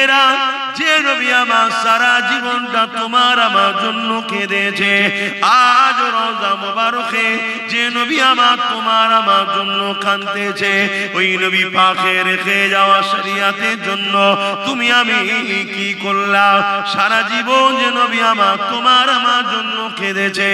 ভাইয়েরা, যে নবী আমার সারা জীবনটা তোমার আমার জন্য কেঁদেছে, আজ রোজা মোবারকে যে নবী আমার তোমার আমার জন্য কাঁদতেছে, ওই নবী পাকে রেখে যাওয়া শরিয়াতের জন্য তুমি আমি কি করলাম? সারা জীবন যে নবী আমার তোমার আমার জন্য কেঁদেছে,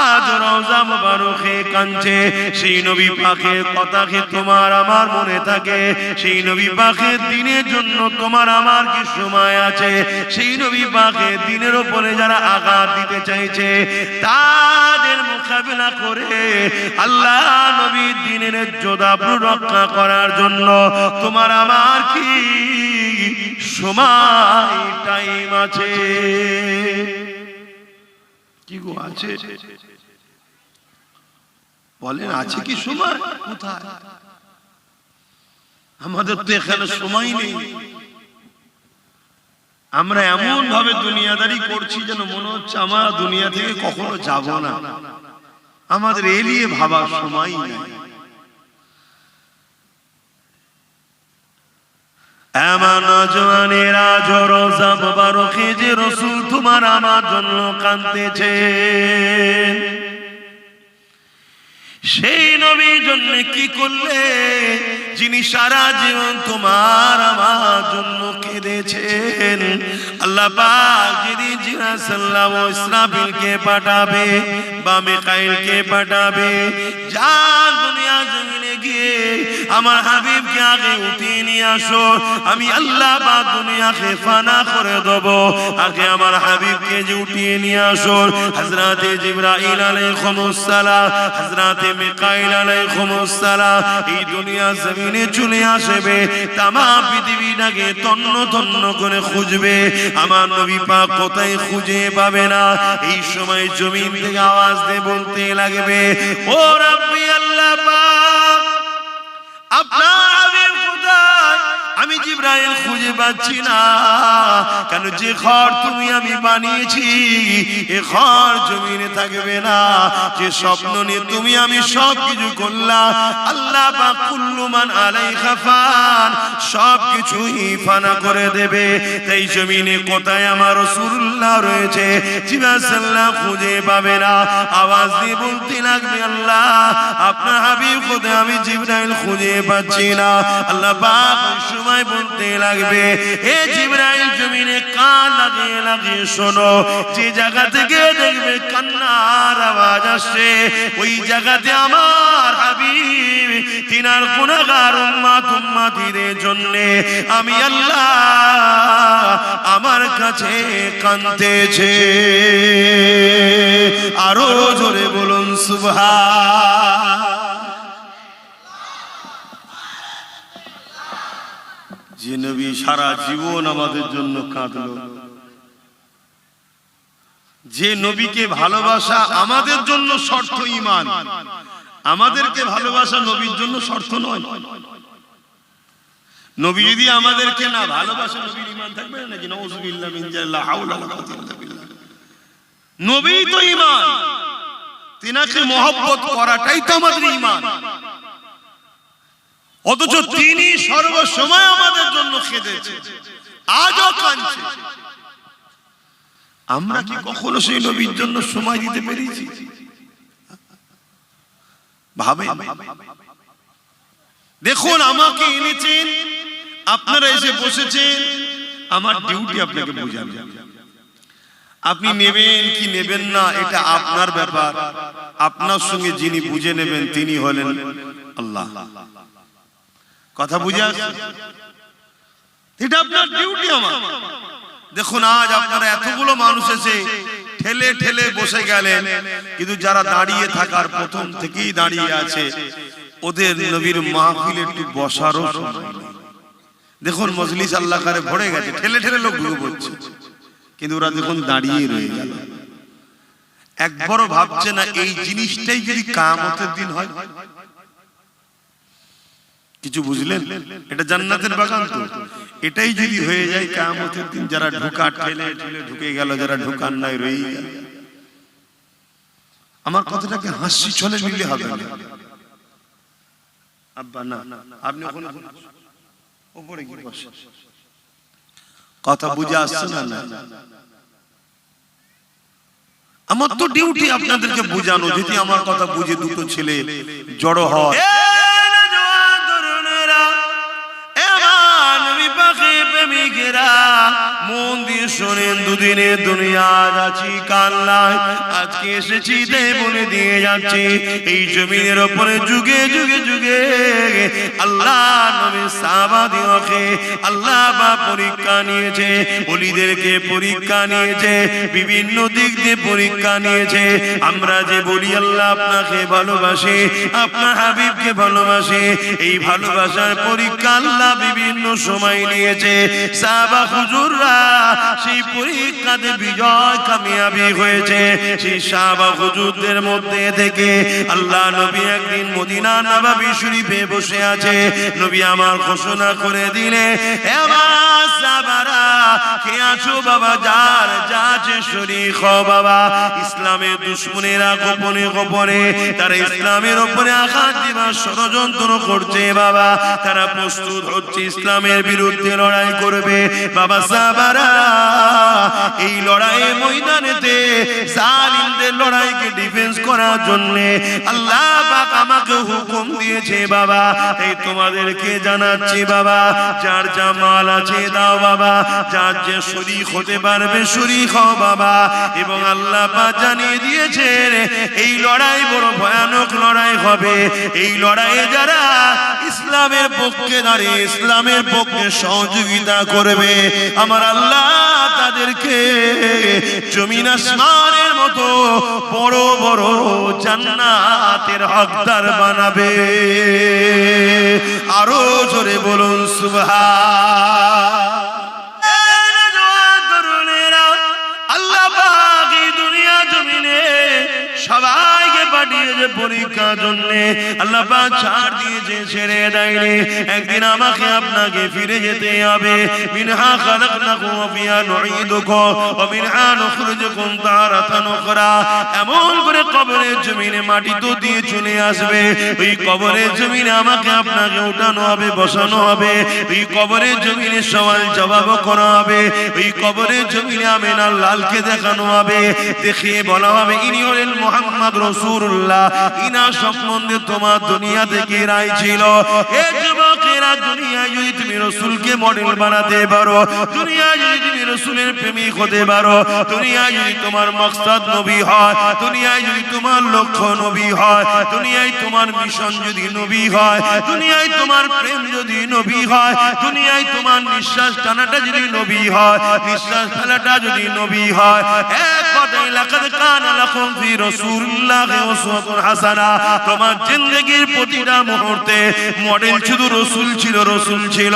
আজ রোজা মোবারকে কাঁদছে, সেই নবী পাকের কথাকে তোমার আমার মনে থাকে? সেই নবী পাকের দিনের জন্য তোমার আমার কি সময় আছে? সেই নবী পাকের দিনের উপরে যারা আঘাত দিতে চাইছে, তাদের মোকাবিলা করে আল্লাহ নবীর দিনের ইজ্জত রক্ষা করার জন্য তোমার আমার কি সময় টাইম আছে? কি গো আছে? বলেন আছে কি সময়? কোথায়? আমাদের তো এখানে সময় নেই। আমরা এমন ভাবে দুনিয়াদারি করছি যেন মনে হচ্ছে আমরা দুনিয়া থেকে কখনো যাব না। আমাদের এ নিয়ে ভাবার সময় নেই। এমন নওজওয়ানেরা রোজা মোবারকে যে রাসূল তোমার আমার জন্য কাঁদতেছে, সেই নবীর জন্য কি করলে? যিনি সারা জীবন তোমার আমার জন্য কেঁদেছেন। আল্লাহ পাক যেদিন জিবরাইল সাল্লাল্লাহু আলাইহি ইসরাফিলকে পাঠাবে বা মিকাইলকে পাঠাবে, যা দুনিয়া জমিনে গিয়ে আমার হাবিবকে আগে উঠিয়ে নিয়ে আসো, আমি আল্লাহ পাক দুনিয়াকে ফানা করে দেব। আগে আমার হাবিবকে যে উঠিয়ে নিয়ে আসো, হযরতে জিবরাইল আলাইহিস সালাম, হযরতে মিকাইল আলাইহিস সালাম এই দুনিয়া জমিনে চলে আসবে, তামাম পৃথিবীটাকে তন্ন তন্ন করে খুঁজবে। আমার নবী পাক কোথায় খুঁজে পাবে না। এই সময় জমিন থেকে আওয়াজ দিয়ে বলতে লাগবে, ও রাব্বি আল্লাহ পাক, আপনার হাবিব কোথায়? আমি জিবরাইল খুঁজে পাচ্ছি না। কেন? যে ঘর তুমি আমি বানিয়েছি এ ঘর জমিনে থাকবে না। যে স্বপ্ন নিয়ে তুমি আমি সব কিছু করলাম, আল্লাহ পাক কুল্লু মান আলাইহা ফান, সব কিছুই ফানা করে দেবে। তাই জমিনে কোথায় আমার রাসূলুল্লাহ রয়েছে? জিবরাইল সাল্লাল্লাহু খুঁজে পাবে না। আওয়াজ দিয়ে বলতে লাগবে, আল্লাহ আপনার হাবিব কোথায়? আমি জিবরাইল খুঁজে পাচ্ছি না। আল্লাহ পাক ওই সময় বলতে লাগবে, এ জিবরাইল জমিনে কান লাগিয়ে লাগিয়ে শোনো, যে জায়গা থেকে দেখবে কান্নার আওয়াজ আসছে, ওই জায়গাতে আমার হাবিব তিনার গুনাহগার উম্মত উম্মতিদের জন্য আমি আল্লাহ আমার কাছে কাঁদতেছে। আরো জোরে বলুন সুবহান। যে নবী সারা জীবন আমাদের জন্য কাঁদলো, যে নবীকে ভালোবাসা আমাদের জন্য শর্ত ঈমান, আমাদেরকে ভালোবাসা নবীর জন্য শর্ত নয়। নবী যদি আমাদেরকে না ভালোবাসে, নবীর ঈমান থাকবে নাকি? নাউযুবিল্লাহ মিন যালিক, লা হাওলা ওয়ালা কুওয়াতা ইল্লা বিল্লাহ। নবী তো ঈমান, তিনাকে মহব্বত করাটাই তো আমাদের ঈমান। অথচ তিনি সর্বসময় আমাদের জন্য কেঁদেছে, আজও কাঁদছে। আমরা কি কখনো সেই নবীর জন্য সময় দিতে পেরেছি? ভাবে দেখুন, আমাকে এনেছেন, আপনারা এসে বসেছেন, আমার ডিউটি আপনাকে বোঝানো। আপনি নেবেন কি নেবেন না এটা আপনার ব্যাপার। আপনার সঙ্গে যিনি বুঝে নেবেন তিনি হলেন আল্লাহ। কথা বুঝে আসছে? এটা আপনার ডিউটি, আমার। দেখুন, আজ আপনারা এতগুলো মানুষ এসে ঠেলে ঠেলে বসে গেলেন, কিন্তু যারা দাঁড়িয়ে থাকার প্রথম থেকেই দাঁড়িয়ে আছে, ওদের নবীর মাহফিলে একটু বসারও সময় নেই। দেখুন, মজলিস আল্লাহ করে ভরে গেছে, ঠেলে ঠেলে লোক ঢুকে পড়ছে, কিন্তু ওরা দেখুন দাঁড়িয়ে রয়ে গেল। একবারও ভাবছে না এই জিনিসটাই যদি কিয়ামতের দিন হয়। কিছু বুঝলেন? এটা জান্নাতের বাগান তো। এটাই যদি হয়ে যায় কিয়ামতের দিন, যারা ঢোকা ঠেলে ঠেলে ঢুকে গেল, যারা ঢোকার নাই রয়ে গেল। আমার কথাটাকে হাসি ছলে নিলে হবে না আব্বা, না আপনি ওখানে উপরে কি বসে কথা বুঝে আসছে না? আমার তো ডিউটি আপনাদেরকে বুঝানো, যদি আমার কথা বুঝে দুটো ছেলে জড়ো হয়। মন দিয়ে শোনেন, দুদিনের দুনিয়া আছি কাল্লায়, আজকে এসেছি তাই বলে দিয়ে যাচ্ছি। এই জমিনের উপরে যুগে যুগে যুগে আল্লাহ নবী সাহাবাদিওকে আল্লাহ বা পরীক্ষা নিয়েছে, ওলিদেরকে পরীক্ষা নিয়েছে, বিভিন্ন দিক দিয়ে পরীক্ষা নিয়েছে। আমরা যে বলি আল্লাহ আপনাকে ভালোবাসে, আপনার হাবিবকে ভালোবাসে, এই ভালোবাসার পরীক্ষা আল্লাহ বিভিন্ন সময় নিয়েছে। সাহাবা হুজুররা সেই পরীক্ষাতে বিজয় কামিয়াবি হয়েছে। সেই সাহাবা হুজুরদের মধ্যে থেকে আল্লাহ নবী একদিন মদিনা নববী শরীফে বসে আছে। নবী আমার ঘোষণা করে দিলে, এবার সাহাবারা কে আছো বাবা, যার যা আছে শরীক হও বাবা। ইসলামের দুশমনেরা গোপনে গোপনে তারা ইসলামের উপরে আঘাত দিবার ষড়যন্ত্র করছে বাবা। তারা প্রস্তুত হচ্ছে ইসলামের বিরুদ্ধে লড়াই করবে বাবা। সাহাবারা এই লড়াইয়ের ময়দানেতে জালিমদের লড়াইকে ডিফেন্স করার জন্য আল্লাহ পাক আমাকে হুকুম দিয়েছে বাবা। এই তোমাদেরকে জানাচ্ছি বাবা, যার যা মাল আছে দাও বাবা, যার যে শরীক হতে পারবে শরীক হও বাবা। এবং আল্লাহ পাক জানিয়ে দিয়েছেন এই লড়াই বড় ভয়ানক লড়াই হবে। এই লড়াইয়ে যারা ইসলামের পক্ষে দাঁড়িয়ে ইসলামের পক্ষে সহযোগিতা করবে, আমার আল্লাহ তাদেরকে জমিন আসমানের মতো বড় বড় জান্নাতের হকদার বানাবে। আরো জোরে বলুন সুবহান। আল্লাহ পাক এই দুনিয়া জমিনে সবাইকে পাঠিয়েছে পরীক্ষার জন্য। আল্লাহ পাক ছাড় দিয়েছে, ছেড়ে দেয়নি। একদিন আমাকে আপনাকে ফিরে যেতে হবে। মিনহা খালাকনাকুম ওয়া ফিহা নুঈদুকুম ওয়া মিনহা নুখরিজুকুম তারাতান উখরা। এমন করে কবরের জমিনে মাটি তো দিয়ে চলে আসবে। ওই কবরের জমিনে আমাকে আপনাকে উঠানো হবে, বসানো হবে। ওই কবরের জমিনে সওয়াল জবাব করা হবে। ওই কবরের জমিনে আমিনার লালকে দেখানো হবে, দেখিয়ে বলা হবে ইনি হলেন মুহাম্মদ রাসূলুল্লাহ। ইনার সম্বন্ধে তোমার দুনিয়া থেকে রায় ছিল। এ যুবকেরা, দুনিয়ায় যদি তুমি রাসূলকে মডেল বানাতে পারো, দুনিয়ায় যদি তুমি রাসূলের প্রেমিক হতে পারো, দুনিয়ায় যদি তোমার মাকসাদ নবী হয়, দুনিয়ায় যদি তোমার লক্ষ্য নবী হয়, দুনিয়ায় তোমার মিশন যদি নবী হয়, দুনিয়ায় তোমার প্রেম যদি নবী হয়, দুনিয়ায় তোমার নিঃশ্বাস টানাটা যদি নবী হয়, নিঃশ্বাস ফেলাটা যদি নবী হয়, এক কথায় লাকাদ কানা লাকুম ফি রাসূলিল্লাহি উসওয়াতুন হাসানাহ। তোমার জিন্দেগীর প্রতিটা মুহূর্তে মডেল শুধু রাসূল ছিল, রাসূল ছিল।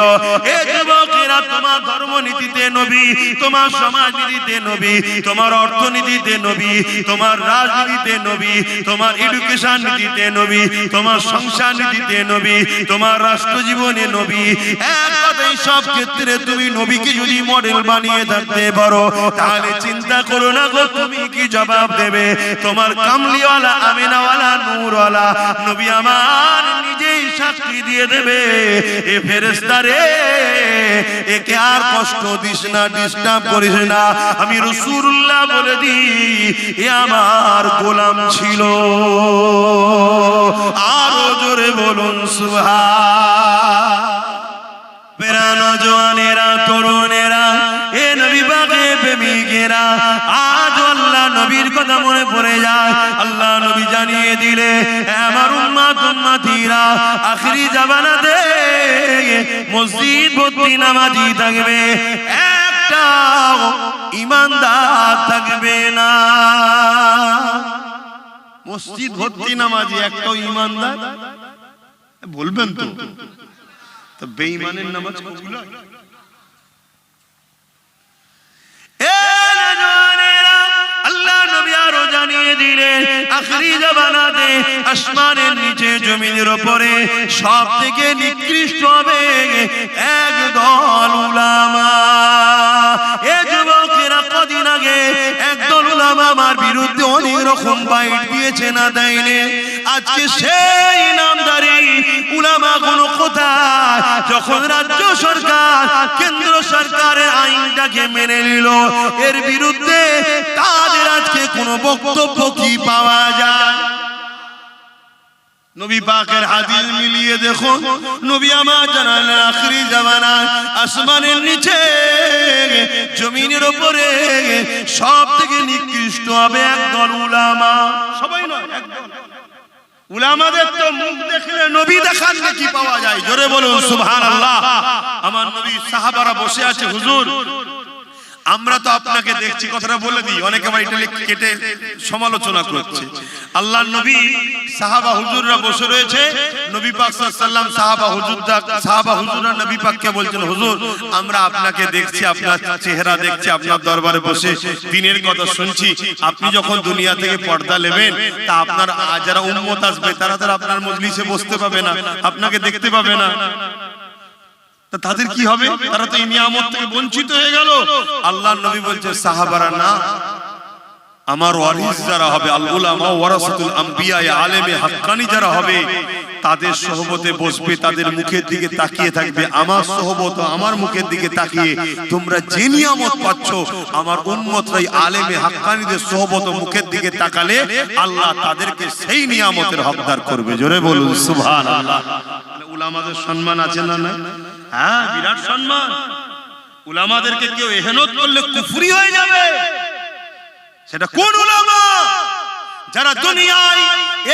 এ যুবকেরা, তোমার ধর্মনীতিতে নবী, তোমার সমাজনীতিতে নবী, তোমার অর্থনীতিতে নবী, তোমার রাজনীতিতে নবী, তোমার এডুকেশন নীতিতে নবী, তোমার সংসার নীতিতে নবী, তোমার রাষ্ট্র জীবনে নবী। এক কথায় সব ক্ষেত্রে তুমি নবীকে যদি মডেল বানিয়ে থাকতে পারো, তাহলে চিন্তা করো না গো তুমি কি জবাব দেবে। তোমার কামলিওয়ালা, আমিনাওয়ালা, নূরওয়ালা নবী আমার নিজেই সাক্ষী দিয়ে দেবে, এ ফেরেশতা রে, একে আর কষ্ট দিস না, ডিস্টার্ব করিস না। আমি রাসূলুল্লাহ বলে দিই, এ আমার গোলাম ছিল। আরো জোরে বলুন সুবহান। পেরানো জওয়ানেরা, তরুণেরা, এ নবী পাকের প্রেমিকেরা, আজ আল্লাহ নবীর কথা মনে পড়ে যায়। আল্লাহ নবী জানিয়ে দিলে, আমার উম্মত উম্মতিরা আখিরি জামানাতে মসজিদ ভর্তি নামাজি থাকবে, একটা ঈমানদার থাকবে না। মসজিদ ভর্তি নামাজি, একটাও ঈমানদার বলবেন তো? বেঈমানের নামাজ কবুল হয়? আল্লাহ নবী আরো জানিয়ে দিলেন, আখিরি জামানাতে আসমানের নিচে জমিনের উপরে সব থেকে নিকৃষ্ট হবে একদল উলামা। এ যুবকেরা, কদিন আগে একদল উলামা আমার বিরুদ্ধে অনেক রকম বাইট দিয়েছে, না দেয়নি? আজকে সেই নামদারি উলামা গুলো কোথায়? যখন রাজ্য সরকার, কেন্দ্র সরকারের আইনটাকে মেনে নিল, এর বিরুদ্ধে তাদের আজকে কোনো বক্তব্য কি পাওয়া যায়? নবী পাকের হাদিস মিলিয়ে দেখুন, নবী আমার জানালেন আখিরি জামানায় আসমানের নিচে জমিনের উপরে সব থেকে নিকৃষ্ট হবে একদল উলামা। সবাই নয়, একদল উলামাদের তো মুখ দেখলে নবী দেখার কি পাওয়া যায়? জোরে বলুন সুবহানাল্লাহ। আমার নবী সাহাবারা বসে আছে, হুজুর আমরা তো আপনাকে দেখছি, কথাটা বলে দিই, অনেকে আবার এটা কেটে সমালোচনা করছে। আল্লাহর নবী সাহাবা হুজুররা বসে রয়েছে, নবী পাক সাল্লাল্লাহু আলাইহি ওয়াসাল্লাম সাহাবা হুজুররা নবী পাককে বলছেন, হুজুর আমরা আপনাকে দেখছি, আপনার চেহারা দেখছি, আপনার দরবারে বসে দ্বীনের কথা শুনছি, আপনি যখন দুনিয়া থেকে পর্দা নেবেন তা আপনার যারা উম্মত আসবে তারা আপনার মজলিসে বসতে পাবে না, আপনাকে দেখতে পাবে না, তাদের কি হবে? তারা তো এই নিয়ামত থেকে বঞ্চিত হয়ে গেল। আল্লাহর নবী বলছে, সাহাবারা না, আমার ওয়ারিস যারা হবে, আল উলামা ওয়ারাসাতুল আম্বিয়া, আলেমে হাক্কানি যারা হবে, তাদের সোহবতে বসবে, তাদের মুখের দিকে তাকিয়ে থাকবে, আমার সোহবত আমার মুখের দিকে তাকিয়ে তোমরা যে নিয়ামত পাচ্ছ, আমার উম্মতরাই আলেমে হাক্কানিদের সোহবত মুখের দিকে তাকালে আল্লাহ তাদেরকে সেই নিয়ামতের হকদার করবে। জোরে বলুন সুবহানাল্লাহ। উলামাদের সম্মান আছে না? না, হ্যাঁ, বিরাট সম্মান। উলামাদেরকে কেউ ইহনত করলে কুফরি হয়ে যাবে। সেটা কোন উলামা? যারা দুনিয়ায়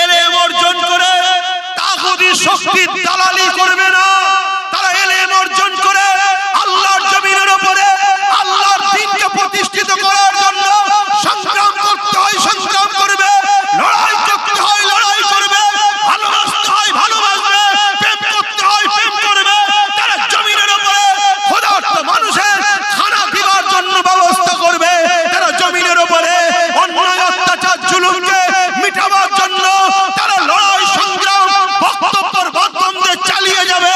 ইলম অর্জন করে তাগুতি শক্তির দালালি করবে না, তারা ইলম অর্জন করে আল্লাহর জমিনের উপরে আল্লাহর দ্বীনকে প্রতিষ্ঠিত করার জন্য সংগ্রাম করতে হয়, সংগ্রাম করবে, লড়াই করতে হয়, লড়াই করবে, ভালোবাসতে হয়, ভালোবাসবে, প্রেম করতে হয়, প্রেম করবে। তারা জমিনের উপরে ক্ষুধার্ত মানুষের খানা দিবার জন্য ব্যবস্থা করবে, তারা জমিনের উপরে অন্যায় অত্যাচার জুলুমকে মিটাবার জন্য তারা লড়াই সংগ্রাম বক্তব্যের মাধ্যমে চালিয়ে যাবে।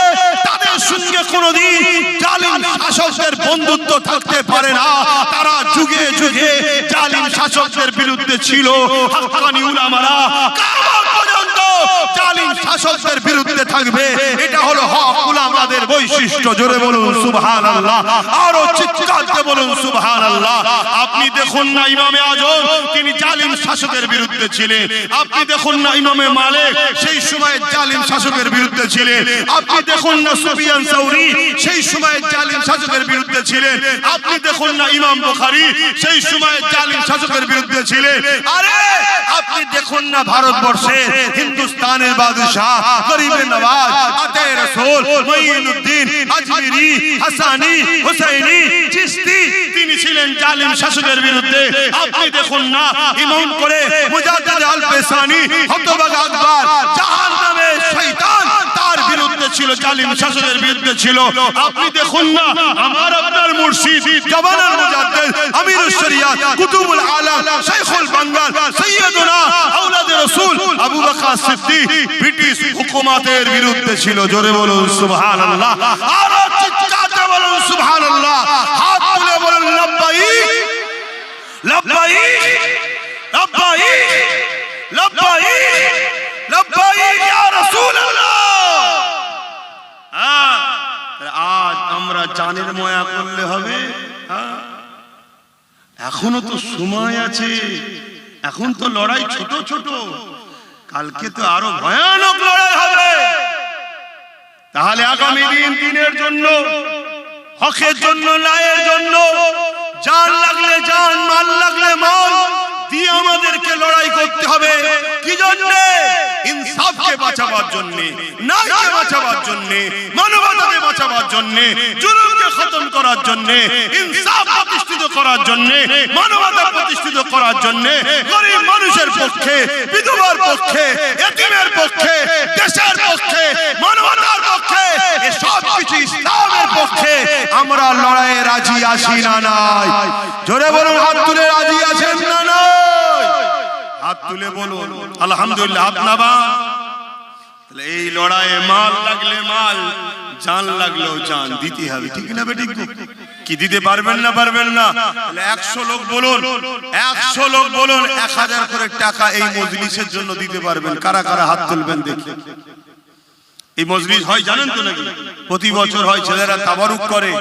তাদের সঙ্গে কোনোদিন জালিম শাসকদের বন্ধুত্ব থাকতে পারে না। তারা যুগে যুগে জালিম শাসকদের বিরুদ্ধে ছিল। হাক্কানি উলামারা কিয়ামত পর্যন্ত জালিম শাসকদের বিরুদ্ধে থাকবে। এটা হলো হক উলামাদের বৈশিষ্ট্য। জোরে বলুন সুবহানাল্লাহ, আরো চিৎকার দিয়ে বলুন সুবহানাল্লাহ। আপনি দেখুন না ইমামে আজম, তিনি জালিম শাসকের বিরুদ্ধে ছিলেন। আপনি দেখুন না ইমামে মালিক, সেই সময় জালিম শাসকের বিরুদ্ধে ছিলেন। আপনি দেখুন না সুফিয়ান সাউরি, সেই সময় জালিম শাসকের বিরুদ্ধে ছিলেন। আপনি দেখুন না ইমাম বুখারী, সেই সময় জালিম শাসকের বিরুদ্ধে ছিলেন। আরে আপনি দেখুন না ভারতবর্ষে হিন্দুস্তানের বাদশাহ, গরিবের নওয়াজ, আতে রাসূল, মুঈনুদ্দিন আজমিরি, হাসানি, হুসাইনি, চিশতি, তিনি ছিলেন জালিম শাসকের বিরুদ্ধে। আপনি দেখুন না ইমাম করে মুজাদ্দিদ আল-ফিসানি, হতভাগা আকবর, জাহান্নামের শয়তান, তার বিরুদ্ধে ছিল, জালিম শাসকের বিরুদ্ধে ছিল। আপনি দেখুন না আমার আপনার মুর্শিদ, জামানার মুজাদ্দিদ, আমিরুশ শরিয়াত, কুতুবুল আলম, শাইখুল বাঙ্গাল, সাইয়্যিদুনা আওলাদে রাসূল আবু বকর সিদ্দিক ব্রিটিশ হুকুমতের বিরুদ্ধে ছিল। জোরে বলুন সুবহানাল্লাহ, আরো চিৎকার দিয়ে বলুন সুবহানাল্লাহ। হাত তুলে বলুন লব্বাইক লব্বাইক লব্বাইক লব্বাইক লব্বাইক ইয়া রাসূলুল্লাহ। আজ আমরা জানের ময়া করলে হবে? এখনো তো সময় আছে, এখন তো লড়াই ছোট ছোট, কালকে তো আরো ভয়ানক লড়াই হবে। তাহলে আগামী দিন দিনের জন্য, হকের জন্য, ন্যায়ের জন্য জান লাগলে জান, মাল লাগলে মাল দিয়ে আমাদেরকে লড়াই করতে হবে। কি জন্য? ইনসাফকে বাঁচাবার জন্য, ন্যায়কে বাঁচাবার জন্য, মানবতাকে বাঁচাবার জন্য, জুলুমকে খতম করার জন্য, ইনসাফ প্রতিষ্ঠিত করার জন্য, মানবতা প্রতিষ্ঠিত করার জন্য, গরিব মানুষের পক্ষে, বিধবার পক্ষে, এতিমের পক্ষে, দেশের পক্ষে, মানবতার পক্ষে, এই সব কিছু ইসলামের পক্ষে আমরা লড়াইয়ে রাজি আছি না নাই? জোরে বলুন, হাত তুলে রাজি আছেন না নাই? হাত তুলে বলুন আলহামদুলিল্লাহ। আপনারা এই লড়াইয়ে মাল লাগলে মাল, জান লাগলেও জান দিতে হবে, ঠিক না বেঠিক? কি দিতে পারবেন না? পারবেন না? 100 লোক বলুন, 100 লোক বলুন 1000 করে টাকা এই মজলিসের জন্য দিতে পারবেন? কারা কারা হাত তুলবেন দেখি। এই মজলিস হয় জানেন তো নাকি? প্রতি বছর হয়, ছেলেরা তাবারুক করে।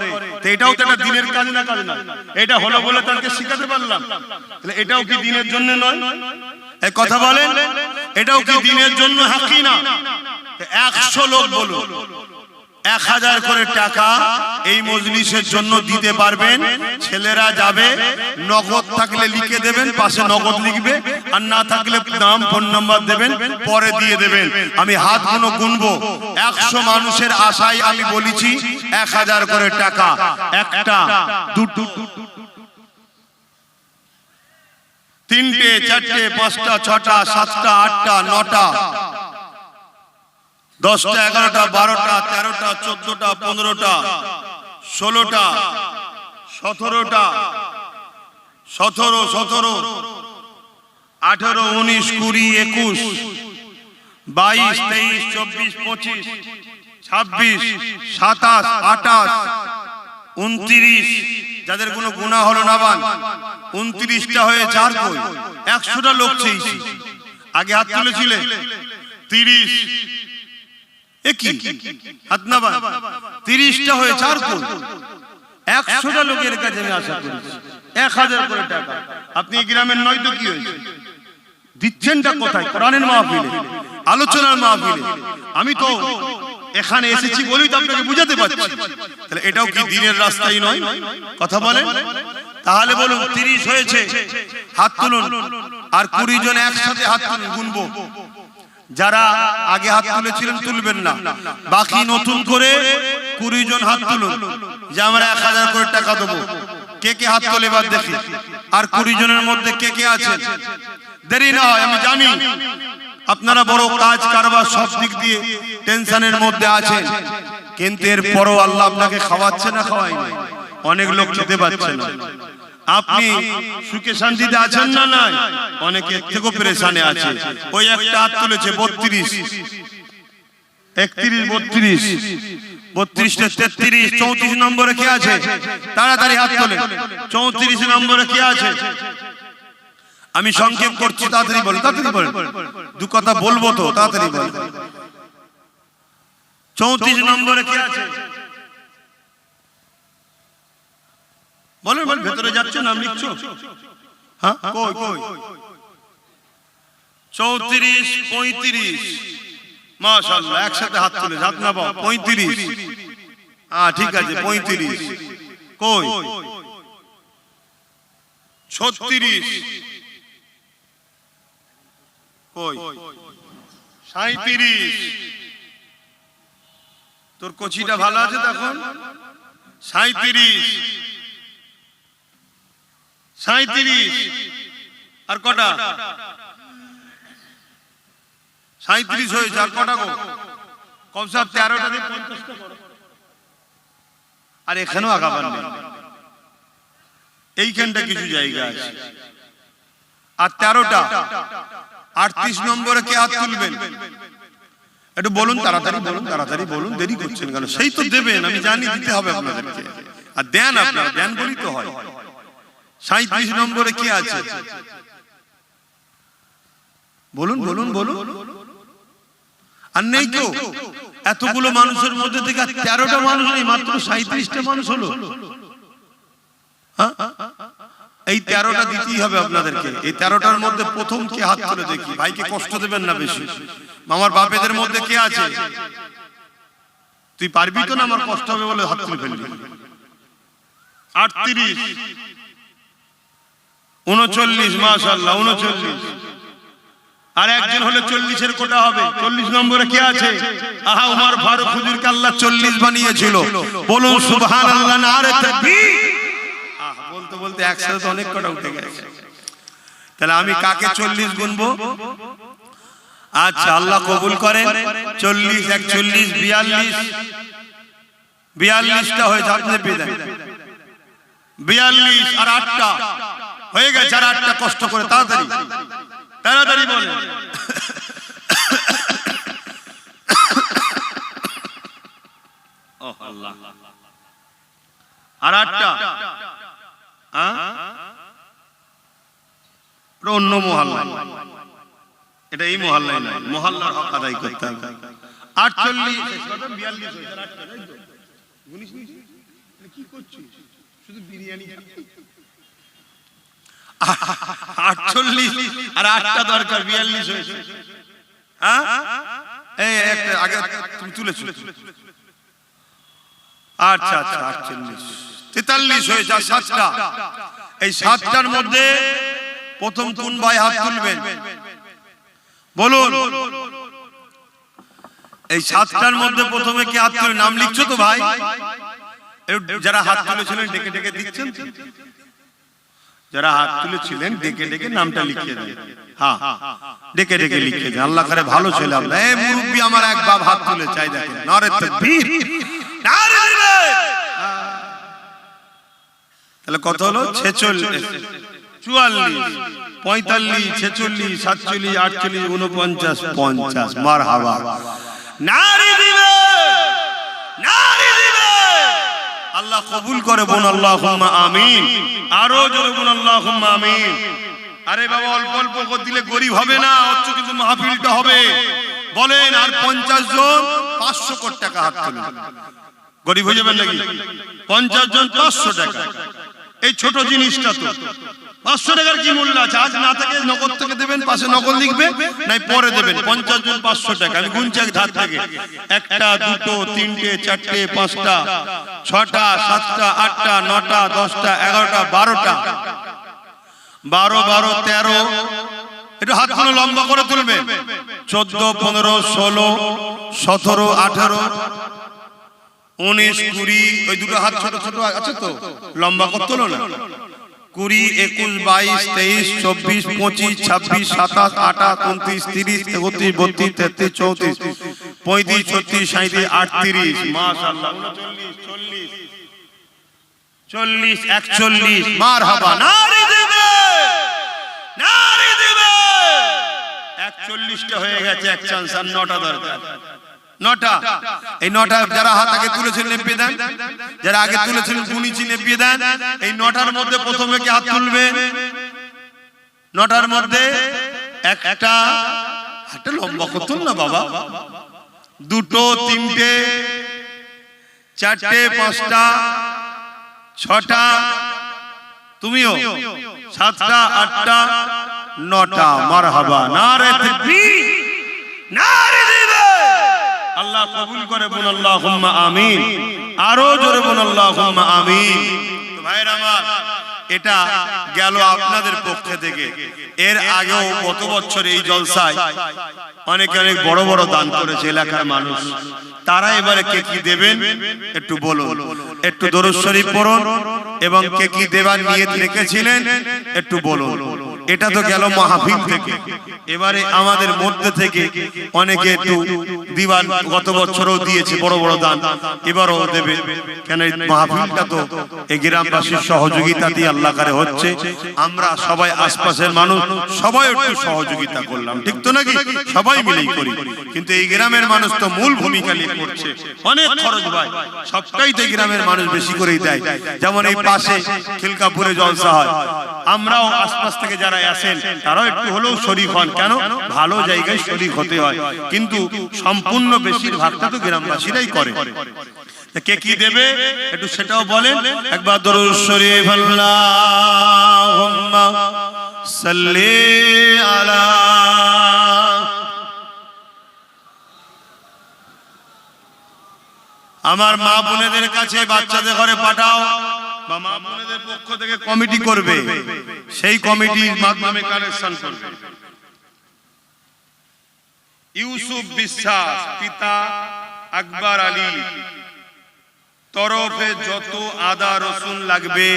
তো এটাও তো একটা দিনের কাজ না? কাজ না? এটা হলো বলে তাকে শিখাতে পারলাম, তাহলে এটাও কি দিনের জন্য নয়? এই কথা বলেন, এটাও কি দিনের জন্য হাকি না? 100 লোক বলো, 1000 করে টাকা এই মজলিসের জন্য দিতে পারবেন। ছেলেরা যাবে, নগদ থাকলে লিখে দেবেন, পাশে নগদ লিখবে, আর না থাকলে নাম ফোন নাম্বার দেবেন, পরে দিয়ে দেবেন। আমি হাতগুলো গুনবো, 100 মানুষের আশায় আমি বলেছি 1000 করে টাকা। একটা, দুটো, তিনটে, চারটে, পাঁচটা, ছটা, সাতটা, আটটা, নটা, 10টা, 11টা, 12টা, 13টা, 14টা, 15টা, 16টা, 17টা, 17, 18, 19, 20, 21, 22, 23, 24, 25, 26, 27, 28, 29, যাদের কোনো গুনাহ হলো না বান, 29টা হয়ে 4 কই? 100টা লোক চেয়েছি, আগে হাত তুলেছিলে 30, একই হাত না বান, 30টা হয়ে 4 কই? 100টা লোকের কাছে আমি আশা করেছি 1000 করে টাকা। আপনি গ্রামের নয় তো কি হয়েছে? দিচ্ছেনটা কোথায়? কোরআনের মাহফিলে, আলোচনার মাহফিলে। আমি তো এখানে এসেছি বলেই তো আপনাকে বুঝাতে পারছি। তাহলে এটাও কি দিনের রাস্তাই নয়? কথা বলেন। তাহলে বলুন 30 হয়েছে, হাত তুলুন। আর 20 জন একসাথে হাত তুলুন, গুনবো। যারা আগে হাত তুলেছিলেন তুলবেন না, বাকি নতুন করে 20 জন হাত তুলুন যে আমরা 1000 করে টাকা দেবো। কে কে হাত তোলে এবার দেখি। আর 20 জনের মধ্যে কে কে আছেন? দেরি না হয়, আমি জানি আপনারা বড় কাজ কারবার সব দিক দিয়ে টেনশনের মধ্যে আছেন, কিন্তু এরপরও আল্লাহ আপনাকে খাওয়াচ্ছে না খাওয়াই না? অনেক লোক খেতে পাচ্ছে না। আপনি সুখে শান্তিতে আছেন না? নাই, অনেকে এর থেকেও পেরেশানে আছে। ওই একটা হাত তুলেছে 32, 31, 32, 32, 33, 34 নম্বরে কে আছে? তাড়াতাড়ি হাত তোলেন। 34 নম্বরে কে আছে? আমি সংক্ষেপ করছি, তাড়াতাড়ি বলেন, তাড়াতাড়ি বলেন, দু কথা বলবো তো, তাড়াতাড়ি বলেন। 34 নম্বরে কে আছে? বলেন বলেন, ভেতরে যাচ্ছে, নাম লিখছো? হ্যাঁ, কই কই? 34, 35, মাশাআল্লাহ, একসাথে হাত তুলে, হাত না পাও। 35, হ্যাঁ ঠিক আছে, 35 কই? 36 কই? 37, তোর কচিটা ভালো আছে তখন? 37, 37, আর কটা? 37 হয়েছে, আর কটা গো? কমসে কম 13টা দিয়ে 50টা করো। আর এখানেও আগাবার নেই, এইখানটা কিছু জায়গা আছে। আর 13টা, 38 নম্বরে কে হাত তুলবেন? একটু বলুন, তাড়াতাড়ি বলুন, তাড়াতাড়ি বলুন, দেরি করছেন কেন? সেই তো দেবেন, আমি জানি দিতে হবে আপনাদেরকে, আর দেন আপনারা, দেন বলি তো হয়। 37 নম্বরে কে আছে? বলুন বলুন বলুন। আর নেই কেউ? এতগুলো মানুষের মধ্যে থেকে 13টা মানুষ নেই, মাত্র 37টা মানুষ হলো। এই 13টা দিতেই হবে আপনাদেরকে। এই 13টার মধ্যে প্রথম কে হাত তুলে দেখি, ভাইকে কষ্ট দেবেন না বেশি। আমার বাপেদের মধ্যে কে আছে? তুই পারবি তো না? আমার কষ্ট হবে বলে হাত তুলে ফেলবি। 38, 39, মাশাআল্লাহ, 39। আর একজন হলে 40-এর কোটা হবে। 40 নম্বরে কে আছে? আহা, উমর ফারুক হুজুরকে আল্লাহ 40 বানিয়েছিল। বলুন সুবহানাল্লাহ, নারে তাকবীর। বলতে বলতে একসাথে অনেক কটা উঠে গেছে। তাহলে আমি কাকে 40 গুনবো? আচ্ছা, আল্লাহ কবুল করেন। 40, 41, 42, 42টা হয়ে যাচ্ছে। 42 আর 8টা হয়ে গেছে। আর 8টা কষ্ট করে, তাড়াতাড়ি তাড়াতাড়ি বলেন। ও আল্লাহ, আর 8টা অন্য মহল্লা, এটা এই মহল্লায় নয়। মহল্লার হক আদায় করতে হবে। 48 42 কি করছিস শুধু বিরিয়ানি 48 আর 8টা দরকার 42 হয়েছে হ্যাঁ এই একটা আগে তুমি তুলেছো আচ্ছা আচ্ছা 48 43 হয়ে যা 7টা এই 7টার মধ্যে প্রথম কোন ভাই হাত তুলবেন বলুন এই 7টার মধ্যে প্রথমে কি হাত তুলে নাম লিখছো তো ভাই যারা হাত তুলেছিলেন ডেকে ডেকে দিচ্ছেন যারা হাত তুলেছিলেন ডেকে ডেকে নামটা লিখিয়ে দেন হ্যাঁ ডেকে ডেকে লিখে দেন আল্লাহ করে ভালো ছেলে আপনার এই মুরব্বি আমার এক বাপ হাত তুলে চাই দেখেন নারে তাকবীর নারে তাকবীর তাহলে কত হলো 46 44 45 46 47 48 49 50 মারহাবা নারে দিবে নারে দিবে আল্লাহ কবুল করে বোন আল্লাহুম্মা আমিন আরো জোরে বোন আল্লাহুম্মা আমিন আরে বাবা অল্প অল্প করে দিলে গরিব হবে না অথচ কিন্তু মাহফিলটা হবে বলেন আর 50 জন 500 কোটি টাকা হাত তুলুন গরিব হয়ে যাবেন নাকি 50 জন 500 টাকা এই ছোট জিনিসটা তো 500 টাকার কি মূল্য আছে আজ না থেকে নগদ থেকে দেবেন পাশে নগদ লিখবে নাই পরে দেবেন 50 জন 500 টাকা আমি গুনছি এক ধার থেকে একটা দুটো তিনটে চারটে পাঁচটা ছটা সাতটা আটটা নটা 10টা 11টা 12টা 12 12 13 একটু হাতগুলো লম্বা করে তুলবেন 14 15 16 17 18 19 20 ওই দুটো হাত ছোট ছোট আছে তো লম্বা করে তোলো না 20 21 22 23 24 25 26 27 28 29 30 31 32 33 34 35 36 37 38 মাশাআল্লাহ 39 40 41 মারহাবা নারে দিবে নারে দিবে 41টা হয়ে গেছে এক চান্স আর 9টা দরকার 9টা এই 9টা যারা হাত আগে তুলেছেন নেপিয়ে দেন যারা আগে তুলেছেন গুনিছি নেপিয়ে দেন এই 9টার মধ্যে প্রথমে কি হাত তুলবে 9টার মধ্যে একটা হাতটা লম্বা করতুন না বাবা দুটো তিনটে চারটে পাঁচটা ছটা তুমিও 7টা 8টা 9টা মারহাবা নারে তাকবীর নারে দিবে আল্লাহ কবুল করে বল আল্লাহুম্মা আমিন আরো জোরে বল আল্লাহুম্মা আমিন তো ভাইরা আমার এটা গেল আপনাদের পক্ষ থেকে এর আগেও গত বছর এই জলসায় অনেক অনেক বড় বড় দান করেছে এলাকার মানুষ তারা এবারে কে কি দেবেন একটু বলুন একটু দরুদ শরীফ পড়ুন এবং কে কি দেবার নিয়ত রেখেছিলেন একটু বলুন এটা তো গেল মাহফিল থেকে এবারে আমাদের মধ্যে থেকে অনেকে একটু দিবান গত বছরও দিয়েছে বড় বড় দান এবারও দেবে কেন এই মাহফিলটা তো এই গ্রামবাসীর সহযোগিতা দিয়ে আল্লাহ করে হচ্ছে আমরা সবাই আশপাশের মানুষ সবাই একটু সহযোগিতা করলাম ঠিক তো নাকি সবাই মিলেই করি কিন্তু এই গ্রামের মানুষ তো মূল ভূমিকা নিয়ে করছে অনেক খরচ ভাই সবটাই তো গ্রামের মানুষ বেশি করেই দেয় যেমন এই পাশে খিলকাপুরে জলসা হয় আমরাও আশপাশ থেকে যারা আসেন তারাও একটু হলেও শরীক হন কেন ভালো জায়গায় শরীক হতে হয় কিন্তু সম্পূর্ণ বেশিরভাগটা তো গ্রামবাসীরাই করে কে কি দেবে একটু সেটাও বলেন একবার দরুদ শরীফ আল্লাহুম্মা সাল্লি আলা আমার মা বোনেদের কাছে বাচ্চাদের ঘরে পাঠাও বা মা বোনেদের পক্ষ থেকে কমিটি করবে সেই কমিটির মাধ্যমে কালেকশন করবে ইউসুফ বিশ্বাস পিতা আকবর আলী তরফে যত আদা রসুন লাগবে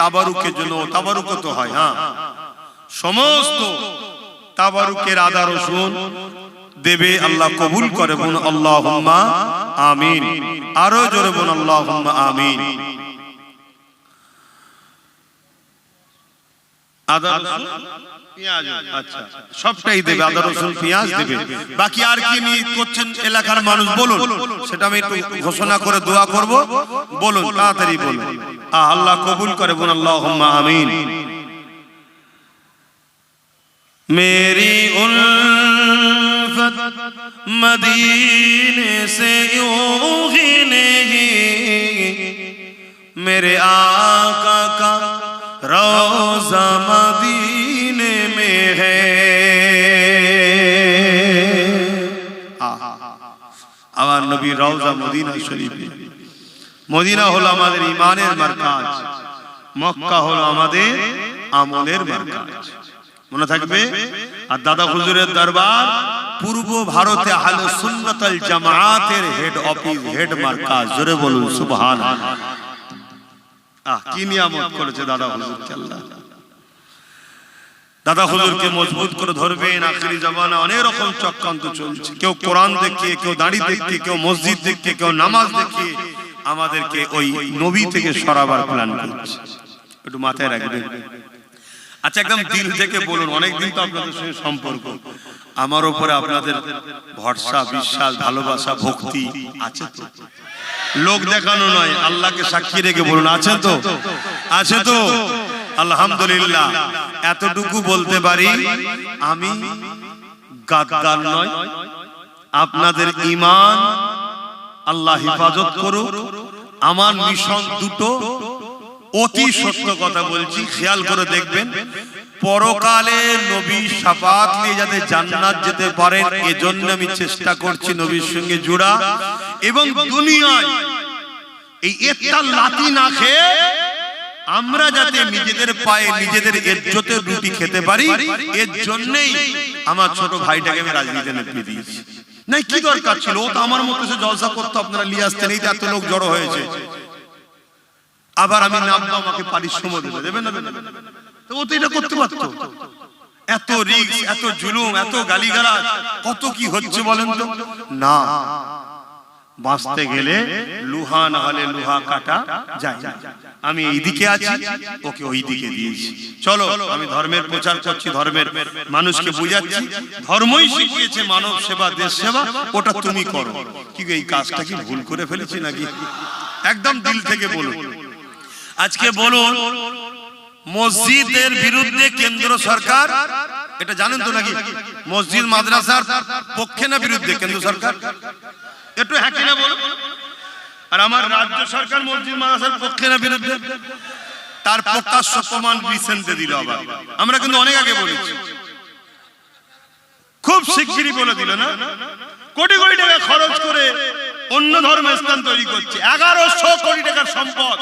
তাবারুকের জন্য তাবারুক তো হয় হ্যাঁ সমস্ত তাবারুকের আদা রসুন দেবে আল্লাহ কবুল করে বলুন আল্লাহুম্মা আমিন আরো জোরে বলুন আল্লাহুম্মা আমিন আদা রসুন পেঁয়াজ আচ্ছা সবটাই দেবে আদা রসুন পেঁয়াজ দেবে বাকি আর কি নিয়ে করছেন এলাকার মানুষ বলুন সেটা আমি একটু ঘোষণা করে দোয়া করব বলুন তাড়াতাড়ি বলুন আল্লাহ কবুল করে বলুন আল্লাহুম্মা আমিন मेरी उल्फत उल्फत मदीने से यूं ही नहीं, मेरे आका का रोज़ा मदीने में है। আমার নবী রওজা মদিনা শরীফে। মদিনা হলো আমাদের ঈমানের মারকাজ, মক্কা হলো আমাদের আমলের মারকাজ। মনে থাকবে। আর দাদা হুজুরের দরবার পূর্ব ভারতে আহলে সুন্নাত ওয়াল জামাতের হেড অফিস, হেড মারকাজ। জোরে বলুন সুবহানাল্লাহ। কি নিয়ামত করেছে দাদা হুজুরকে আল্লাহ। দাদা হুজুরকে মজবুত করে ধরবেন। আখিরি জামানা অনেক রকম চক্রান্ত চলছে, কেউ কোরআন দেখিয়ে, কেউ দাড়ি দেখিয়ে, কেউ মসজিদ দেখিয়ে, কেউ নামাজ দেখিয়ে আমাদেরকে ওই নবী থেকে সরাবার প্ল্যান করছে। একটু মাথায় রাখবেন। আচ্ছা, একদম দিল থেকে বলুন, অনেকদিন তো আপনাদের সঙ্গে সম্পর্ক, আমার উপরে আপনাদের ভরসা, বিশ্বাস, ভালোবাসা, ভক্তি আছে তো? লোক দেখানো নয়, আল্লাহকে সাক্ষী রেখে বলুন, আছে তো? আছে তো? আলহামদুলিল্লাহ। এতটুকু বলতে পারি, আমি গাদ্দার নয়। আপনাদের ঈমান আল্লাহ হেফাজত করুক। আমার মিশন দুটো, অতি সত্য কথা বলছি, খেয়াল করে দেখবেন। পরকালে নবী শাফাত নিয়ে যাতে জান্নাত যেতে পারেন, এজন্য আমি চেষ্টা করছি নবীর সঙ্গে জোড়া। এবং দুনিয়ায় এই একটা লাথি না খেয়ে আমরা যাতে নিজেদের পায়ে নিজেদের ইজ্জতের রুটি খেতে পারি, এর জন্যই আমার ছোট ভাইটাকে আমি রাজনীতিতে নেমে দিয়েছি। নাই কি দরকার ছিল? ও তো আমার মতো সে জলসা করতো, আপনারা নিয়ে আসতেন, এই এত লোক জড়ো হয়েছে। আবার আমি নামবো, আমাকে পারিশ্রমিক দেবে না? তো ও তো এটা করতে পারতো। এত রিস্ক, এত জুলুম, এত গালিগালাজ, কত কি হচ্ছে বলেন তো? না, বাঁচতে গেলে লোহা না হলে লোহা কাটা যায়। আমি এইদিকে আছি, ওকে ওই দিকে দিয়েছি। চলো, আমি ধর্মের প্রচার করছি, ধর্মের মানুষকে বুঝাচ্ছি। ধর্মই শিখিয়েছে মানব সেবা, দেশ সেবা, ওটা তুমি করো। কি এই কাজটা কি ভুল করে ফেলেছি নাকি? একদম দিল থেকে বলুন। আজকে বলুন, মসজিদের বিরুদ্ধে কেন্দ্র সরকার, এটা জানেন তো নাকি? মসজিদ মাদ্রাসার পক্ষে না বিরুদ্ধে কেন্দ্র সরকার? একটু হ্যাঁ কিনা বলুন। আর আমার রাজ্য সরকার মসজিদ মাদ্রাসার পক্ষে না বিরুদ্ধে? তার প্রকাশ্য প্রমাণ রিসেন্টলি দিল। আবার আমরা কিন্তু অনেক আগে বলেছি, খুব শিগগিরই বলে দিল না? কোটি কোটি টাকা খরচ করে অন্য ধর্মের স্থান তৈরি করছে। 1100 কোটি টাকার সম্পদ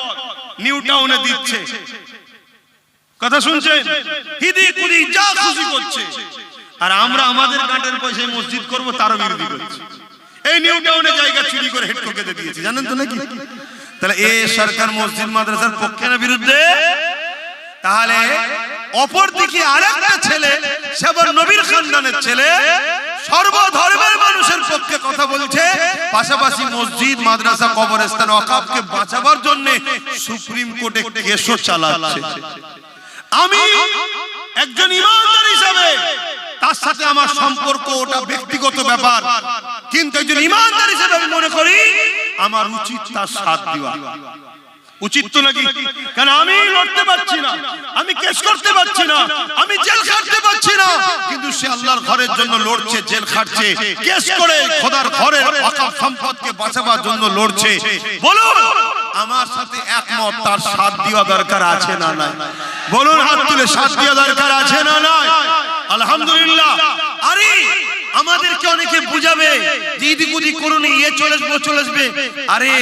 নিউ টাউনে দিচ্ছে। কথা শুনছেন? হিদি কুদি যা খুশি করছে। আর আমরা আমাদের কাটের পয়সায় মসজিদ করব, তারও বিরোধী করছি। এই নিউ টাউনে জায়গা চুরি করে হেড ঠোকেতে দিয়েছে, জানেন তো নাকি? তাহলে এই সরকার মসজিদ মাদ্রাসার পক্ষে না বিরুদ্ধে? তাহলে অপর দিকে আরেকটা ছেলে, সেবার নবীর খানদানের ছেলে, সর্বধর্মের মানুষের পক্ষে কথা বলছে, পাশাপাশি মসজিদ মাদ্রাসা কবরস্থান ওয়াকফকে বাঁচাবার জন্য সুপ্রিম কোর্টে কেসও চালাচ্ছে। আমি একজন ইমানদার হিসেবে তার সাথে আমার সম্পর্ক, ওটা ব্যক্তিগত ব্যাপার, কিন্তু একজন ইমানদার হিসেবে আমি মনে করি আমার উচিত তার সাথ দেওয়া। উচিত তো নাকি? কারণ আমি লড়তে পারছি না, আমি কেস করতে পারছি না, আমি জেল খাটতে পারছি না, কিন্তু সে আল্লাহর ঘরের জন্য লড়ছে, জেল খাটছে, কেস করে খোদার ঘরের ওয়াকফ সম্পদকে বাঁচাবার জন্য লড়ছে। বলুন, আমার সাথে একমত, তার সাথ দেওয়া দরকার আছে না নাই? বলুন হাত তুলে, সাথ দেওয়া দরকার আছে না নাই? আলহামদুলিল্লাহ। আরে আমাদেরকে অনেকে বুঝাবে যে ইদিক উদিক করুন, ইয়ে চলে আসবে, চলে আসবে। আরে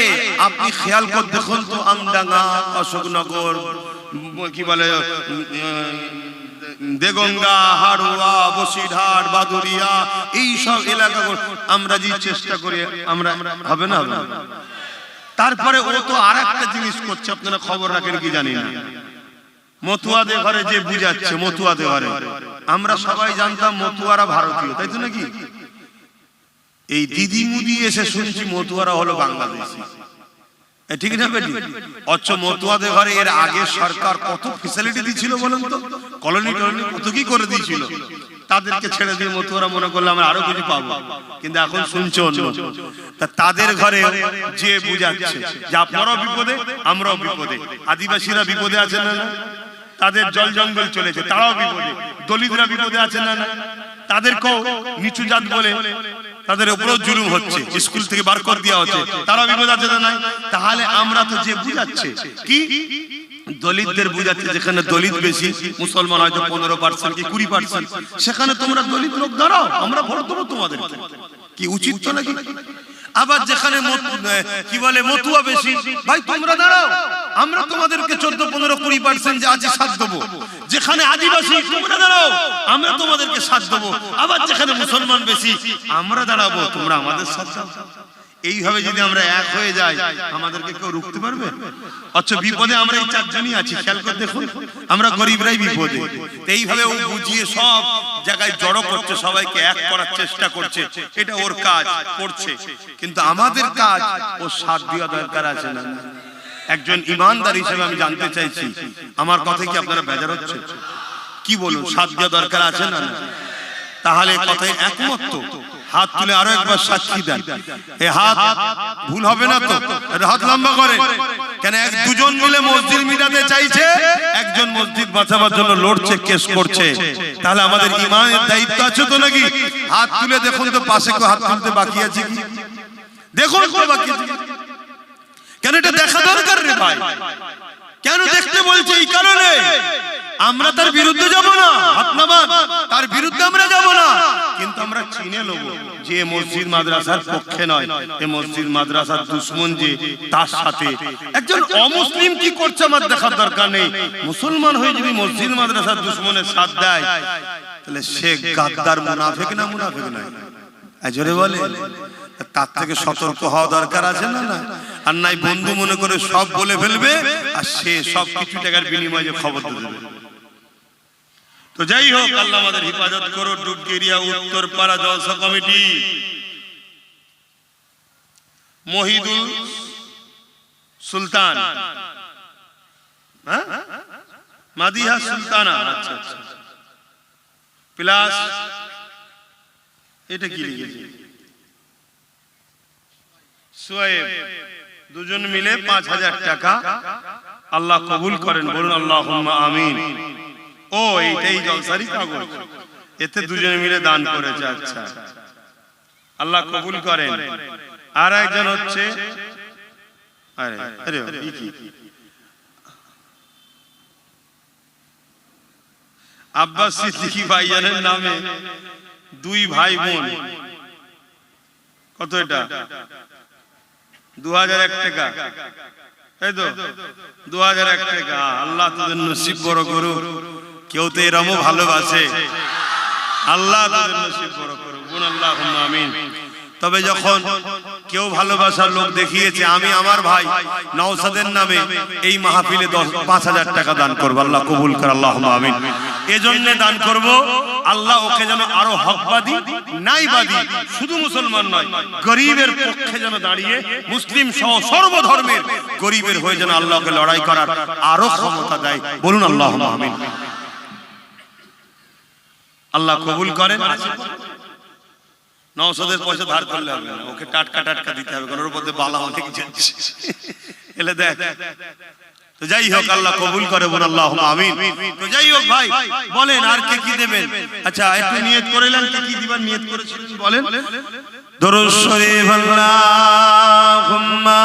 আপনি খেয়াল করে দেখুন তো, আমডাঙ্গা, অশোকনগর, কি বলে দেগঙ্গা, হাড়ুয়া, বসিরহাট, বাদুরিয়া, এই সব এলাকাগুলো আমরা যে চেষ্টা করি, আমরা হবে না? তারপরে ও তো আর একটা জিনিস করছে, আপনারা খবর রাখেন কি জানি না। মতুয়াদে ঘরে যে বুঝাচ্ছে, মতুয়াদে ঘরে আমরা সবাই জানতাম মতুয়ারা ভারতীয়, তাই তো নাকি? এই দিদি মুদি এসে শুনছি মতুয়ারা হলো বাংলাদেশি। ঠিক না বেটি? অথচ মতুয়াদে ঘরে এর আগে সরকার কত ফ্যাসিলিটি দিয়েছিল বলেন তো? কলোনি টলোনি কত কি করে দিয়েছিল। তাদেরকে ছেড়ে দিয়ে মতুয়ারা মনে করলে আমরা আরো কিছু পাবো, কিন্তু এখন শুনছে অন্য। তা তাদের ঘরে যে বুঝাচ্ছে যে আপনারাও বিপদে, আমরাও বিপদে, আদিবাসীরা বিপদে আছেন না? তাদের জল জঙ্গল চলেছে, তারাও বিপদে, দলিতরা বিপদে আছেন না? তাদেরকেও নিচু জাত বলে তাদের উপরও জুলুম হচ্ছে, স্কুল থেকে বার করে দেওয়া হচ্ছে, তারা বিপদ আছে না? তাহলে আমরা তো যে বুঝাচ্ছে কি দলিতদের বুঝাচ্ছে, যেখানে দলিত বেশি, মুসলমান হয়তো 15% কি 20%, সেখানে তোমরা দলিত লোক দাঁড়াও, আমরা ভোট দেবো তোমাদের, কি উচিত তো নাকি? আবার যেখানে কি বলে মতুয়া বেশি, ভাই তোমরা দাঁড়াও, আমরা তোমাদেরকে 14-15-20% যে আছে সাথ দেবো। যেখানে আদিবাসী তোমরা দাঁড়াও, আমরা তোমাদেরকে সাথ দেবো। আবার যেখানে মুসলমান বেশি আমরা দাঁড়াবো, তোমরা আমাদের সাথ দাও। এইভাবে যদি আমরা এক হয়ে যাই, আমাদেরকে কেউ রুখতে পারবে? অথচ বিপদে আমরা এই চারজনই আছি, খেয়াল করে দেখুন, আমরা গরিবরাই বিপদে। এইভাবে ও বুঝিয়ে সব জায়গায় জড়ো করছে, সবাইকে এক করার চেষ্টা করছে, এটা ওর কাজ করছে। কিন্তু আমাদের কাজ ও সাথ দেওয়া দরকার আছে না? একজন ইমানদার হিসেবে আমি জানতে চাইছি, আমার কথা কি আপনারা বেজার হচ্ছে? কি বলুন, সাথ দেওয়া দরকার আছে না? তাহলে কথায় একমত তো? হাত তুলে আরো একবার সাক্ষী দেন। এই হাত ভুল হবে না তো? হাত লম্বা করে কেন? দুজন মিলে মসজিদ মিটাতে চাইছে, একজন মসজিদ বাঁচাবার জন্য লড়ছে, কেস করছে। তাহলে আমাদের ইমানের দায়িত্ব আছে তো নাকি? হাত তুলে দেখুন তো, পাশে কেউ হাত তুলতে বাকি আছে কি? দেখুন বাকি আছে কেন? এটা দেখা দরকার রে ভাই। কেন দেখতে বলছে? এই কারণে আমরা তার বিরুদ্ধে যাব না, হাত নামান, তার বিরুদ্ধে আমরা যাব না, কিন্তু আমরা চিনে নেব যে মসজিদ মাদ্রাসার পক্ষে নয়, এই মসজিদ মাদ্রাসার দুশমন যে, তার সাথে। একজন অমুসলিম কি করছে আমার দেখার দরকার নেই, মুসলমান হয়ে যদি মসজিদ মাদ্রাসার দুশমনের সাথ দেয়, তাহলে সে গাদ্দার, মুনাফিক না মুনাফিক নয়? জোরে বলে। তার থেকে সতর্ক হওয়া দরকার আছে না? না আর নাই বন্ধু মনে করে সব বলে ফেলবে, আর সে সব কিছু টাকার বিনিময়ে খবর দেবে। তো যাই হোক, আল্লাহ আমাদের হেফাজত করো। ডুবগেরিয়া উত্তরপাড়া জলসা কমিটি, মহিদুল সুলতান, মাদিহা সুলতানা, আচ্ছা আচ্ছা, প্লাস এটা কি লিখেছে, সোয়েব, দুজন মিলে 5000 টাকা আল্লাহ কবুল করেন, বলুন আল্লাহুম্মা আমিন। ও এইটাই জলসারি কাগজ, এতে দুজনে মিলে দান করেছে। আচ্ছা, আল্লাহ কবুল করেন। আর একজন হচ্ছে আব্বাস সিদ্দিকী ভাইজানের নামে 2 ভাই বোন, কত এটা? 2001 টাকা, তাই তো? 2001 টাকা। আল্লাহ তোদের নসিব বড় করুক। কেউ তো এরমও ভালোবাসে, আল্লাহ তোদের নসিব বড় করুক, বলুন আল্লাহুম্মা আমিন। তবে যখন কেউ ভালোবাসার লোক দেখিয়েছে, আমি আমার ভাই নওশাদের নামে এই মাহফিলে 5000 টাকা দান করবো, আল্লাহ কবুল করে, আল্লাহুম্মা আমিন। এজন্য দান করব, আল্লাহ ওকে যেন আরো হকবাদী, নাইবাদী, শুধু মুসলমান নয়, গরিবের পক্ষে যেন দাঁড়িয়ে, মুসলিম সহ সর্বধর্মের গরিবের হয়ে যেন আল্লাহকে লড়াই করার আরো ক্ষমতা দেয়, বলুন আল্লাহুম্মা আমিন। আল্লাহ কবুল করেন। নওশাদের পয়সা ধার করলে হবে না, ওকে টাটকা টাটকা দিতে হবে, কারণ ওর মধ্যে বালা অনেক যাচ্ছে, এলে দেখ। তো যাই হোক, আল্লাহ কবুল করে, বলুন আল্লাহুম্মা আমিন। তো যাই হোক ভাই, বলেন আর কে কি দেবেন? আচ্ছা, একটু নিয়ত করেলেন, কে কি দিবেন নিয়ত করেছিলেন বলেন? দরুদ শরীফ, আল্লাহুম্মা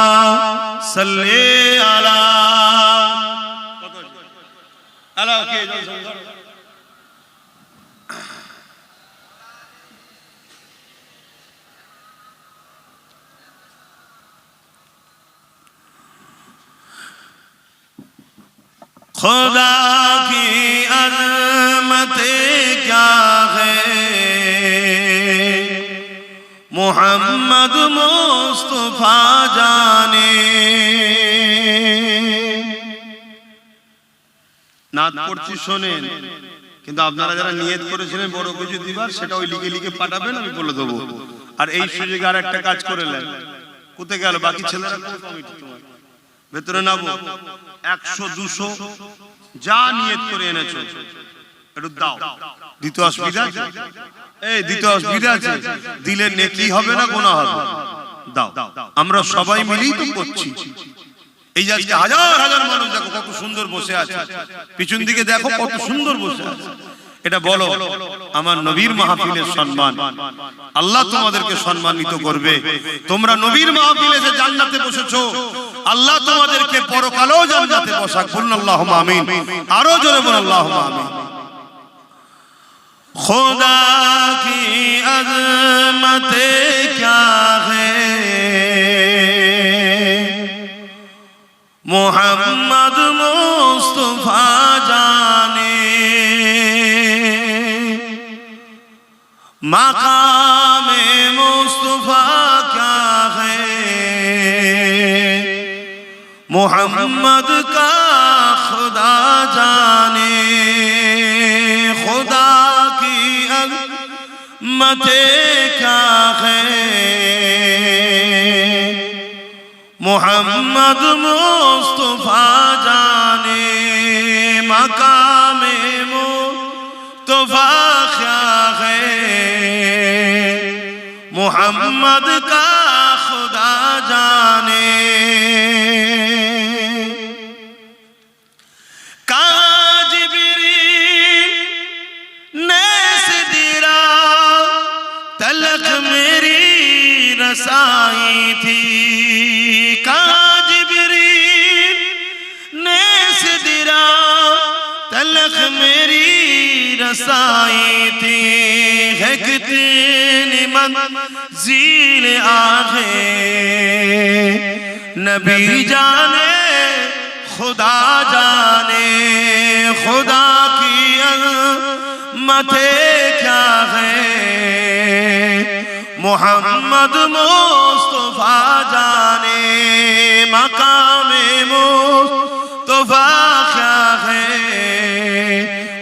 সাল্লি আলা, কত আলা কে खुदा की अज़मत क्या है, मोहम्मद मुस्तफा जाने। নাত পড়ছি শোনেন, কিন্তু আপনারা যারা নিয়ত করেছিলেন বড় কিছু দিবার, সেটা ওই লিখে লিখে পাঠাবেন, আমি বলে দেবো। আর এই সুযোগে আর একটা কাজ করে নেন। কোথায় গেল বাকি ছেলেরা? ভেতরে নাবো, 100-200 যা নিয়ত করে এনেছো একটু দাও। দিতে অসুবিধা আছে? এই দিতে অসুবিধা আছে? দিলে নেকি হবে না গুনাহ হবে? দাও। আমরা সবাই মিলেই তো করছি। এই যে আজকে হাজার হাজার মানুষ দেখো কত সুন্দর বসে আছে, পিছন দিকে দেখো কত সুন্দর বসে আছে। এটা বলো আমার নবীর মাহফিলের সম্মান। আল্লাহ তোমাদেরকে সম্মানিত করবে। তোমরা নবীর মাহফিলে যে জান্নাতে বসেছো, আল্লাহ তোমাদেরকে পরকালেও জান্নাতে বসাক। বলুন আল্লাহুম্মা আমিন। আরো জোরে বলুন আল্লাহুম্মা আমিন। खुदा की अज़मतें क्या है, मोहम्मद मुस्तफा जाने, मकामे मुस्तफा क्या है, मोहम्मद का खुदा जाने। खुदा मते क्या है, मोहम्मद मुस्तफा जाने, मकामे मुस्तफा क्या है, मोहम्मद का खुदा जाने। रसाई थी जिब्रील ने सिदरा तलख मेरी रसाई थी, है कितनी मंज़िल आगे नबी जाने खुदा जाने। खुदा की अज़मतें क्या है, मोहम्मद मुस्तफा जाने, मकामे मुस्तफा क्या है,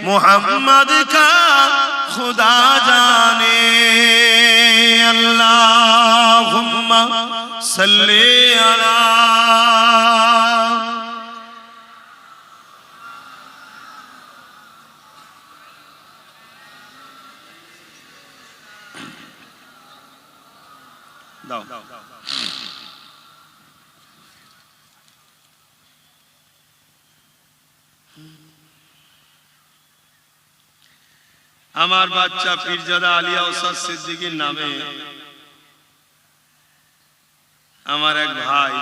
मोहम्मद का खुदा जाने। अल्लाहुम्मा सल्ली अला। আমার বাচ্চা পীরজাদা আলিয়া ওস্তাদ সিদ্দিকীর নামে আমার এক ভাই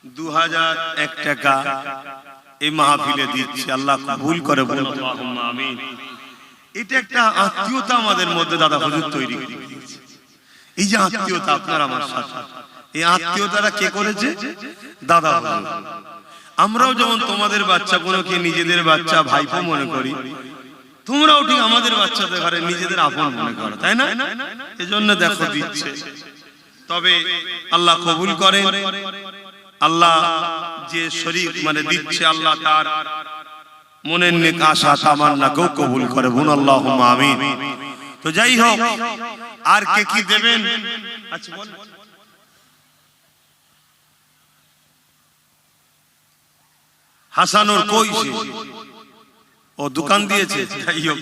2001 টাকা এই মাহফিলে দিচ্ছে। আল্লাহ কবুল করে বলুন আল্লাহুম্মা আমিন। এটা একটা আত্মীয়তা আমাদের মধ্যে দাদা হুজুর তৈরি করে দিয়েছে। এই যে আত্মীয়তা আপনার আমার সাথে, এই আত্মীয়তাটা কে করেছে? দাদা হুজুর। আমরাও যেমন তোমাদের বাচ্চাগুলোকে নিজেদের বাচ্চা ভাইপো মনে করি, তোমরাও ঠিক আমাদের বাচ্চাদের ঘরে নিজেদের আপন মনে করো, তাই না? এজন্য দেখো দিচ্ছে। তবে আল্লাহ কবুল করে। আল্লাহ যে শরীক মানে দিচ্ছে, আল্লাহ তার মনের নেক আশা তামান্নাকেও কবুল করে। বলুন আল্লাহুম্মা আমিন। তো যাই হোক, আর কে কি দেবেন? আচ্ছা বল। হাসানুর কইছে ও দোকান দিয়েছে, যাই হোক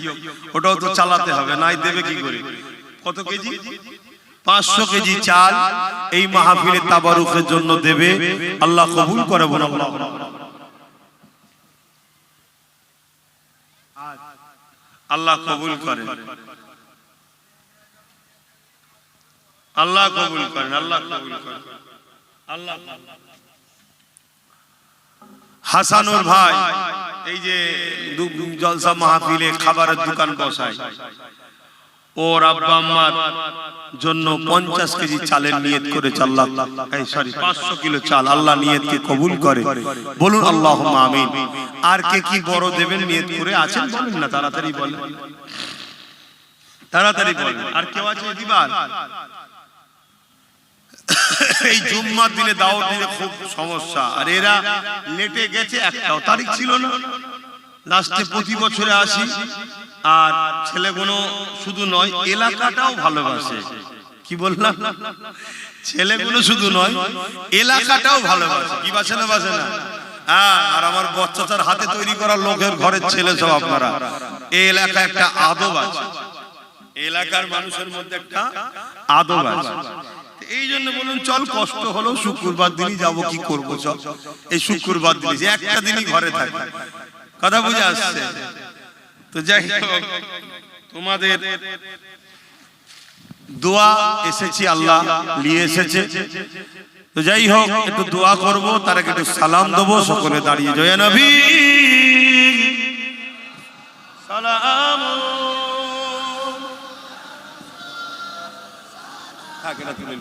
ওটাও তো চালাতে হবে, নাই দেবে কি করে? কত কেজি? 500 কেজি চাল এই মাহফিলে তাবারুকের জন্য দেবে। আল্লাহ কবুল করে। বলুন আল্লাহ। আল্লাহ কবুল করেন, আল্লাহ কবুল করেন, আল্লাহ কবুল করেন। আল্লাহ হাসানুর ভাই এই যে জলসা মাহফিলে খাবারের দোকান বসায়, ওর আব্বা আম্মার জন্য 50 কেজি চালের নিয়ত করেছে। আল্লাহ 500 কিলো চাল, আল্লাহ নিয়তকে কবুল করে। বলুন আল্লাহুম্মা আমিন। আর কে কি বড় দেবেন নিয়ত করে আছেন? বলেন না, তাড়াতাড়ি বলেন, তাড়াতাড়ি বলেন। আর কেউ আছে দিবার? এই জুম্মার দিনে দাওয়াত দিতে খুব সমস্যা, আর এরা লেটে গেছে, একটাও তারিখ ছিল না। লাস্টে প্রতি বছরে আসি, আর ছেলেগুলো শুধু নয় এলাকাটাও ভালোবাসে। কি বললাম? ছেলেগুলো শুধু নয় এলাকাটাও ভালোবাসে। কি বাসে না? বাসে না? আর আমার বচ্চাটার হাতে তৈরি করা লোকের ঘরের ছেলে সব আপনারা। এই এলাকায় একটা আদব আছে, এলাকার মানুষের মধ্যে একটা আদব আছে। এই জন্য বলুন চল, কষ্ট হলো শুক্রবার দিনই যাবো, কি করবো, চল এই শুক্রবার দিন, যে একটা দিনই ঘরে থাকে। কথা বুঝে আসছে? তো যাই হোক, তোমাদের দোয়া এসেছি, আল্লাহ নিয়ে এসেছে। তো যাই হোক, একটু দোয়া করব, তার আগে একটু সালাম দেবো। সকলে দাঁড়িয়ে জয় নবী সালাম। থাকে না তুলে